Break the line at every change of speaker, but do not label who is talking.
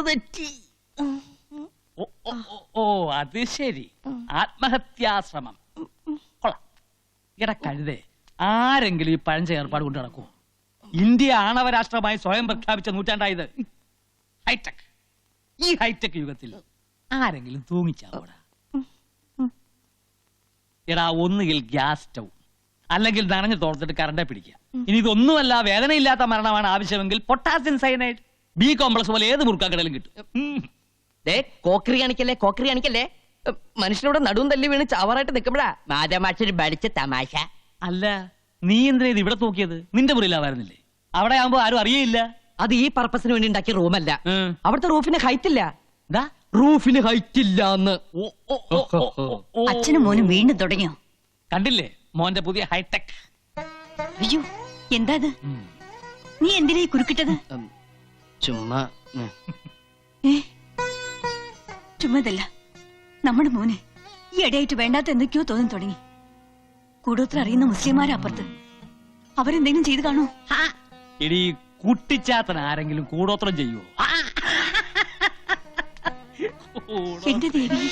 Road തെറ്റി.
ഓ അത് ശരി, ആത്മഹത്യാശ്രമം. കൊള്ളാം. എടാ കഴുതേ, ആരെങ്കിലും ഈ പഴഞ്ച ഏർപ്പാട് കൊണ്ട് നടക്കുമോ? ഇന്ത്യ ആണവരാഷ്ട്രമായി സ്വയം പ്രഖ്യാപിച്ച നൂറ്റാണ്ടായത്. ഹൈടെക്. ഈ ഹൈടെക് യുഗത്തിൽ ആരെങ്കിലും തൂങ്ങിച്ചാവൂടാ? എടാ, ഒന്നുകിൽ ഗ്യാസ് സ്റ്റൗ, അല്ലെങ്കിൽ നനഞ്ഞു തോർത്തിട്ട് കറണ്ടെ പിടിക്കുക. ഇനി ഇതൊന്നുമല്ല, വേദനയില്ലാത്ത മരണമാണ് ആവശ്യമെങ്കിൽ പൊട്ടാസ്യം സയനൈഡ്, ബി കോംപ്ലക്സ് പോലെ ഏത് മുറുക്കാക്കടലും കിട്ടും.
കോക്കറി കാണിക്കല്ലേ. മനുഷ്യനോട് നടുവും തല്ലി വീണ് ചാവറായിട്ട് നിൽക്കുമ്പോഴാ മാതാമാക്ഷര് പഠിച്ച തമാശ.
അല്ല, നീ എന്തിനാ ഇത് ഇവിടെ തൂക്കിയത്? നിന്റെ മുറിയിലാവായിരുന്നില്ലേ? അവിടെ ആവുമ്പോ ആരും അറിയയില്ല.
അത് ഈ പർപ്പസിന് വേണ്ടി ഉണ്ടാക്കിയ റൂമല്ല. അവിടുത്തെ റൂഫിന് ഹൈറ്റ് ഇല്ല. റൂഫിന് ഹൈറ്റ് ഇല്ല.
അച്ഛനും മോനും വീണ്ടും തുടങ്ങിയോ?
കണ്ടില്ലേ മോന്റെ പുതിയ ഹൈടെക്?
അയ്യോ, എന്താ ഇത്? നീ എന്തിനാ കുറുക്കിട്ടത്?
ചുമ്മാ
ചുമ്മാതല്ല, നമ്മുടെ മോന് ഈ ഇടയായിട്ട് വേണ്ടാത്ത എന്തൊക്കെയോ തോന്നി തുടങ്ങി. കൂടോത്ര അറിയുന്ന മുസ്ലിംമാരപ്പുറത്ത്, അവരെന്തെങ്കിലും ചെയ്തു കാണോ?
ഇടി കുട്ടിച്ചാത്തൻ ആരെങ്കിലും കൂടോത്രം ചെയ്യുവോ?
എന്റെ ദേവി,